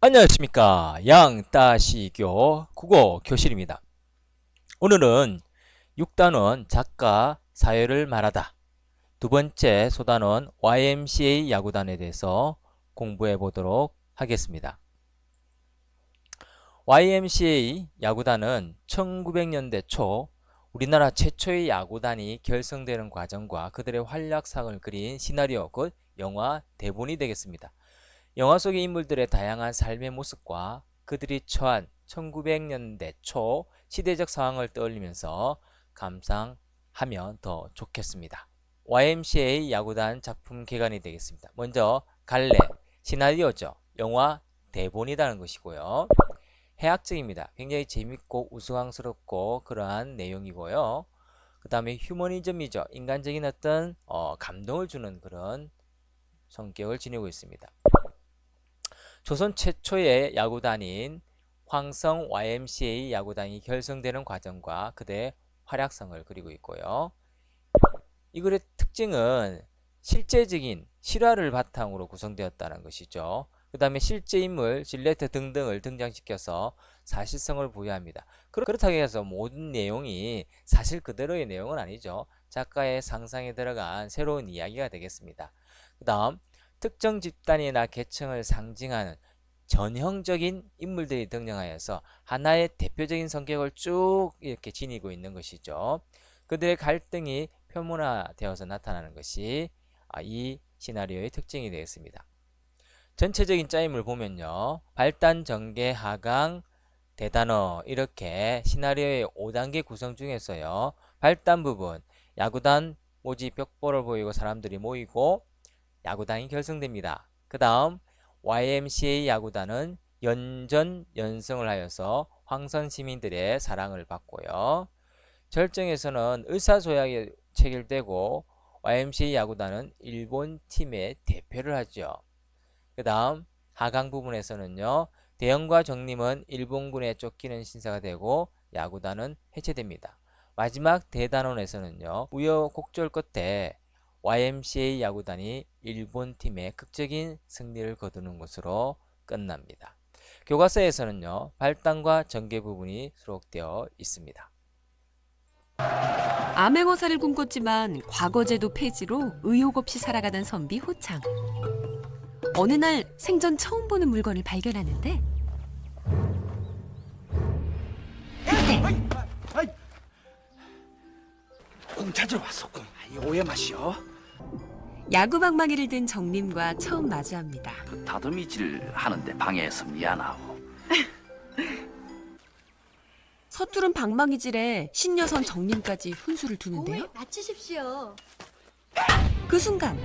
안녕하십니까. 양따시교 국어 교실입니다. 오늘은 6단원 작가 사회를 말하다 두 번째 소단원 YMCA 야구단에 대해서 공부해 보도록 하겠습니다. YMCA 야구단은 1900년대 초 우리나라 최초의 야구단이 결성되는 과정과 그들의 활약상을 그린 시나리오 곧 영화 대본이 되겠습니다. 영화 속의 인물들의 다양한 삶의 모습과 그들이 처한 1900년대 초 시대적 상황을 떠올리면서 감상하면 더 좋겠습니다. YMCA 야구단 작품 개관이 되겠습니다. 먼저 갈래, 시나리오죠. 영화 대본이라는 것이고요. 해학적입니다. 굉장히 재밌고 우스꽝스럽고 그러한 내용이고요. 그 다음에 휴머니즘이죠. 인간적인 어떤 감동을 주는 그런 성격을 지니고 있습니다. 조선 최초의 야구단인 황성 YMCA 야구단이 결성되는 과정과 그들의 활약상을 그리고 있고요. 이 글의 특징은 실제적인 실화를 바탕으로 구성되었다는 것이죠. 그 다음에 실제 인물, 질레트 등등을 등장시켜서 사실성을 부여합니다. 그렇다고 해서 모든 내용이 사실 그대로의 내용은 아니죠. 작가의 상상에 들어간 새로운 이야기가 되겠습니다. 그 다음 특정 집단이나 계층을 상징하는 전형적인 인물들이 등장하여서 하나의 대표적인 성격을 쭉 이렇게 지니고 있는 것이죠. 그들의 갈등이 표면화되어서 나타나는 것이 이 시나리오의 특징이 되겠습니다. 전체적인 짜임을 보면요. 발단, 전개, 하강, 대단어 이렇게 시나리오의 5단계 구성 중에서요. 발단 부분, 야구단 모집 벽보를 보이고 사람들이 모이고 야구단이 결성됩니다. 그 다음 YMCA 야구단은 연전 연승을 하여서 황선 시민들의 사랑을 받고요. 절정에서는 의사소약이 체결되고 YMCA 야구단은 일본 팀의 대표를 하죠. 그 다음 하강 부분에서는요. 대영과 정림은 일본군에 쫓기는 신사가 되고 야구단은 해체됩니다. 마지막 대단원에서는요. 우여곡절 끝에 YMCA 야구단이 일본 팀의 극적인 승리를 거두는 것으로 끝납니다. 교과서에서는요. 발단과 전개 부분이 수록되어 있습니다. 암행어사를 꿈꿨지만 과거제도 폐지로 의욕 없이 살아가던 선비 호창. 어느 날 생전 처음 보는 물건을 발견하는데 그때 공 찾으러 왔어. 공. 오해 마시오. 야구방망이를 든 정림과 처음 마주합니다. 다듬이질 하는데 방해해서 미안하오. 서투른 방망이질에 신여선 정림까지 훈수를 두는데요. 맞추십시오. 그 순간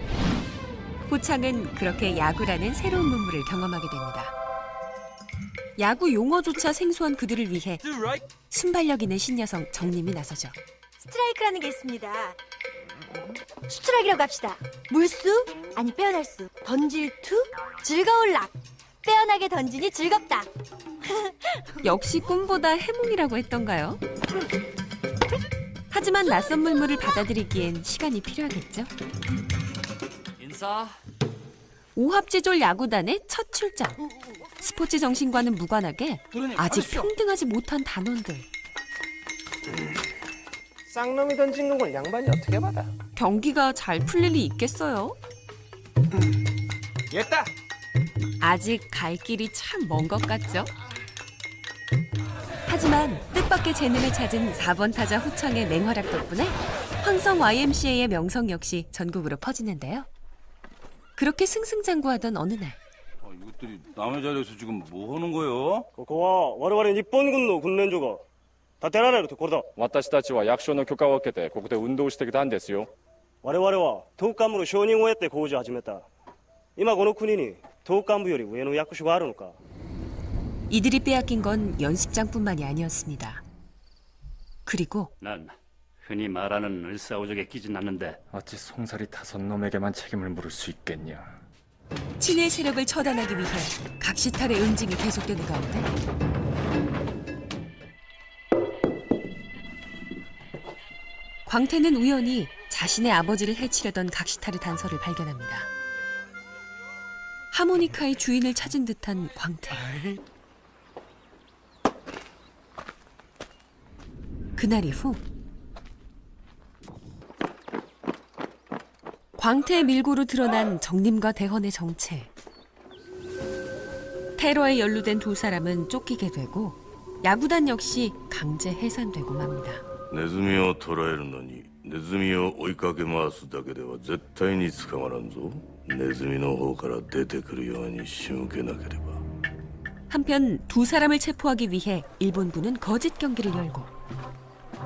호창은 그렇게 야구라는 새로운 문물을 경험하게 됩니다. 야구 용어조차 생소한 그들을 위해 순발력 있는 신여성 정림이 나서죠. 스트라이크라는 게 있습니다. 스트라이크라고 합시다. 물수? 아니 빼어날 수. 던질 투? 즐거울 락. 빼어나게 던지니 즐겁다. 역시 꿈보다 해몽이라고 했던가요? 하지만 낯선 물물을 받아들이기엔 시간이 필요하겠죠. 인사. 오합지졸 야구단의 첫 출장. 스포츠 정신과는 무관하게 아직 평등하지 못한 단원들. 쌍놈이 던진 공을 양반이 어떻게 받아? 경기가 잘 풀릴 리 있겠어요? 됐다! 아직 갈 길이 참 먼 것 같죠? 하지만 뜻밖의 재능을 찾은 4번 타자 호창의 맹활약 덕분에 황성 YMCA의 명성 역시 전국으로 퍼지는데요. 그렇게 승승장구하던 어느 날 이것들이 남의 자리에서 지금 뭐 하는 거예요? ここは我々日本軍の訓練所が建てられるところだ。私たちは役所の許可を受けてここで運動してきたんですよ。我々は党幹部の承認を得て工事を始めた。今この国に党幹部より上の役所があるのか。 이들이 빼앗긴 건 연습장뿐만이 아니었습니다. 그리고 난 흔히 말하는 을사오적에 끼진 않는데 어찌 송사리 5놈에게만 책임을 물을 수 있겠냐. 친의 세력을 처단하기 위해 각시탈의 응징이 계속되는 가운데 광태는 우연히 자신의 아버지를 해치려던 각시탈의 단서를 발견합니다. 하모니카의 주인을 찾은 듯한 광태. 그날 이후 광태의 밀고로 드러난 정림과 대헌의 정체. 테러에 연루된 두 사람은 쫓기게 되고 야구단 역시 강제 해산되고 맙니다. ネズミを捕らえるのにネズミを追いかけ回すだけでは絶対に捕まらんぞ。ネズミの方から出てくるように仕向けなければ。 한편 두 사람을 체포하기 위해 일본군은 거짓 경기를 열고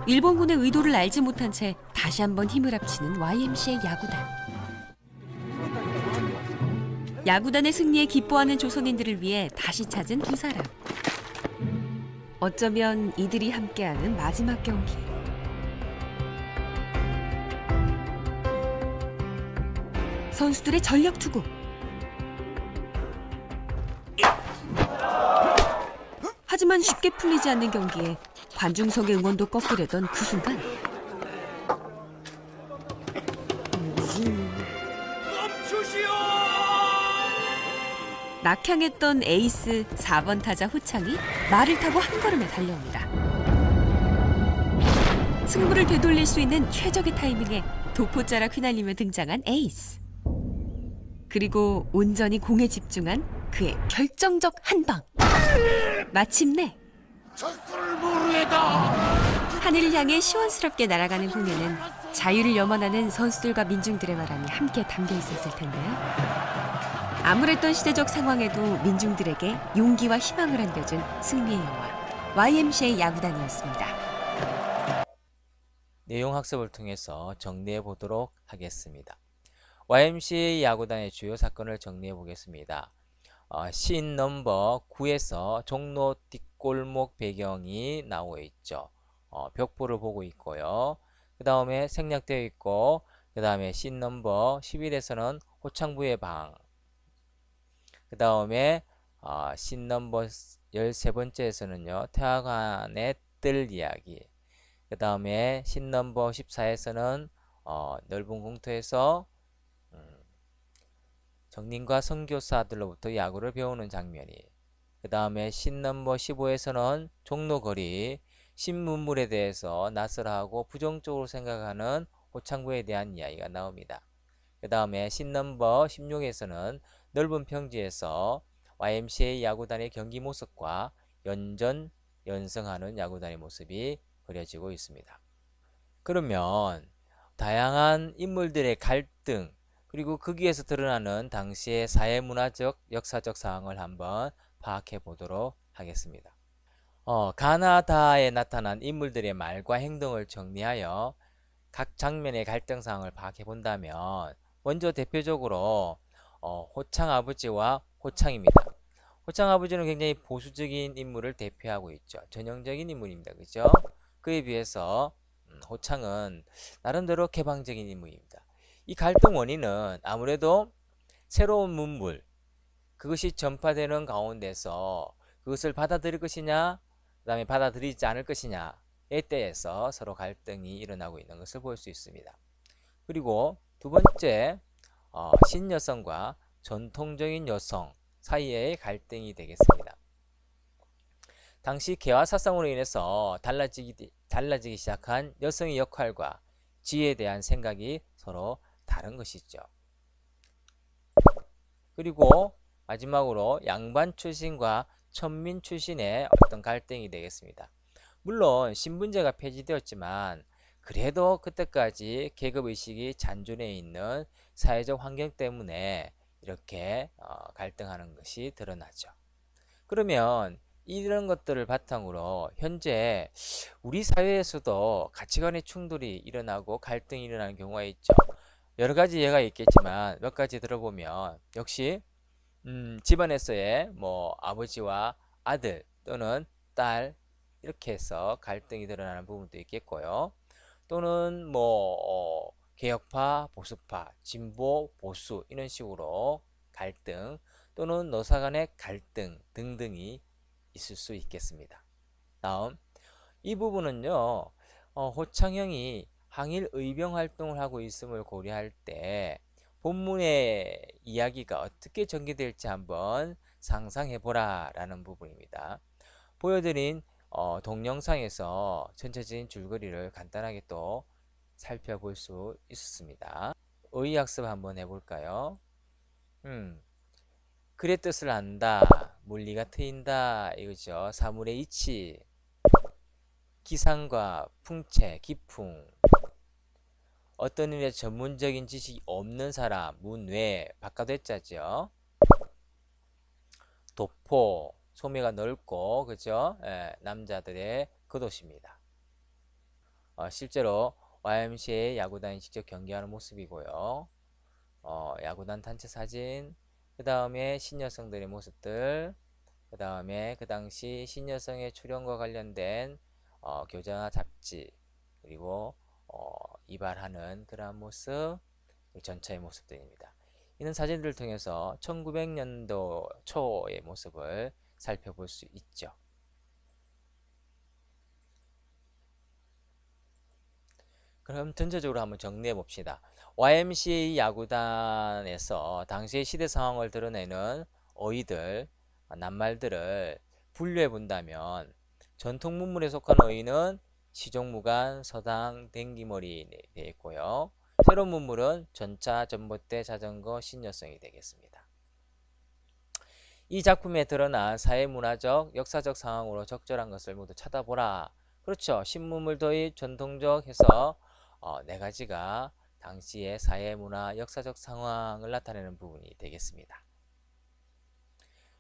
일본군의 의도를 알지 못한 채 다시 한번 힘을 합치는 YMCA 야구단. 야구단의 승리에 기뻐하는 조선인들을 위해 다시 찾은 두 사람. 어쩌면 이들이 함께하는 마지막 경기. 선수들의 전력 투구. 하지만 쉽게 풀리지 않는 경기에 관중석의 응원도 꺾으려던 그 순간 낙향했던 에이스 4번 타자 호창이 말을 타고 한 걸음에 달려옵니다. 승부를 되돌릴 수 있는 최적의 타이밍에 도포자락 휘날리며 등장한 에이스. 그리고 온전히 공에 집중한 그의 결정적 한 방. 마침내 하늘을 향해 시원스럽게 날아가는 공에는 자유를 염원하는 선수들과 민중들의 바람이 함께 담겨 있었을 텐데요. 암울했던 시대적 상황에도 민중들에게 용기와 희망을 안겨준 승리의 영화 YMCA 야구단이었습니다. 내용 학습을 통해서 정리해 보도록 하겠습니다. YMCA 야구단의 주요 사건을 정리해 보겠습니다. 씬 넘버 9에서 종로 뒷골목 배경이 나오고 있죠. 벽보를 보고 있고요. 그 다음에 생략되어 있고, 그 다음에 씬 넘버 11에서는 호창부의 방, 그 다음에 씬 넘버 13번째에서는요 태화관의 뜰 이야기, 그 다음에 씬 넘버 14에서는 넓은 공터에서 정림과 선교사들로부터 야구를 배우는 장면이, 그 다음에 씬 넘버 15에서는 종로거리 신문물에 대해서 낯설어하고 부정적으로 생각하는 호창부에 대한 이야기가 나옵니다. 그 다음에 씬 넘버 16에서는 넓은 평지에서 YMCA 야구단의 경기 모습과 연성하는 야구단의 모습이 그려지고 있습니다. 그러면 다양한 인물들의 갈등, 그리고 거기에서 드러나는 당시의 사회문화적, 역사적 상황을 한번 파악해 보도록 하겠습니다. 가나다에 나타난 인물들의 말과 행동을 정리하여 각 장면의 갈등 상황을 파악해 본다면, 먼저 대표적으로 호창 아버지와 호창입니다. 호창 아버지는 굉장히 보수적인 인물을 대표하고 있죠. 전형적인 인물입니다. 그죠? 그에 비해서 호창은 나름대로 개방적인 인물입니다. 이 갈등 원인은 아무래도 새로운 문물, 그것이 전파되는 가운데서 그것을 받아들일 것이냐, 그 다음에 받아들이지 않을 것이냐에 대해서 서로 갈등이 일어나고 있는 것을 볼 수 있습니다. 그리고 두 번째, 신여성과 전통적인 여성 사이의 갈등이 되겠습니다. 당시 개화 사상으로 인해서 달라지기 시작한 여성의 역할과 지위에 대한 생각이 서로 다른 것이죠. 그리고 마지막으로 양반 출신과 천민 출신의 어떤 갈등이 되겠습니다. 물론 신분제가 폐지되었지만 그래도 그때까지 계급의식이 잔존해 있는 사회적 환경 때문에 이렇게 갈등하는 것이 드러나죠. 그러면 이런 것들을 바탕으로 현재 우리 사회에서도 가치관의 충돌이 일어나고 갈등이 일어나는 경우가 있죠. 여러 가지 예가 있겠지만 몇 가지 들어보면 역시 집안에서의 아버지와 아들 또는 딸 이렇게 해서 갈등이 드러나는 부분도 있겠고요. 또는 개혁파, 보수파, 진보, 보수 이런 식으로 갈등 또는 노사 간의 갈등 등등이 있을 수 있겠습니다. 다음 이 부분은요, 호창형이 항일 의병 활동을 하고 있음을 고려할 때 본문의 이야기가 어떻게 전개될지 한번 상상해 보라 라는 부분입니다. 보여드린 동영상에서 전체적인 줄거리를 간단하게 또 살펴볼 수 있었습니다. 어휘학습 한번 해볼까요? 글의 뜻을 안다, 물리가 트인다 이거죠. 사물의 이치, 기상과 풍채, 기풍. 어떤 의미의 전문적인 지식이 없는 사람, 문외, 바깥외자죠. 도포, 소매가 넓고, 그죠? 남자들의 겉옷입니다. 실제로 YMCA 야구단이 직접 경기하는 모습이고요. 야구단 단체 사진, 그 다음에 신여성들의 모습들, 그 다음에 그 당시 신여성의 출연과 관련된 교자나 잡지, 그리고 이발하는 그러한 모습, 전체의 모습들입니다. 이런 사진들을 통해서 1900년도 초의 모습을 살펴볼 수 있죠. 그럼 전체적으로 한번 정리해 봅시다. YMCA 야구단에서 당시의 시대 상황을 드러내는 어휘들, 낱말들을 분류해 본다면 전통 문물에 속한 어휘는 시종무관, 서당, 댕기머리 되어 있고요. 새로운 문물은 전차, 전봇대, 자전거, 신여성이 되겠습니다. 이 작품에 드러난 사회문화적, 역사적 상황으로 적절한 것을 모두 찾아보라. 그렇죠. 신문물 도입, 전통적 해서 네 가지가 당시의 사회문화, 역사적 상황을 나타내는 부분이 되겠습니다.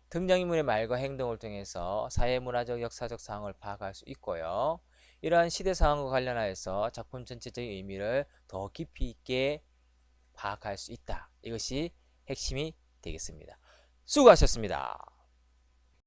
등장인물의 말과 행동을 통해서 사회문화적, 역사적 상황을 파악할 수 있고요. 이러한 시대 상황과 관련하여서 작품 전체적인 의미를 더 깊이 있게 파악할 수 있다. 이것이 핵심이 되겠습니다. 수고하셨습니다.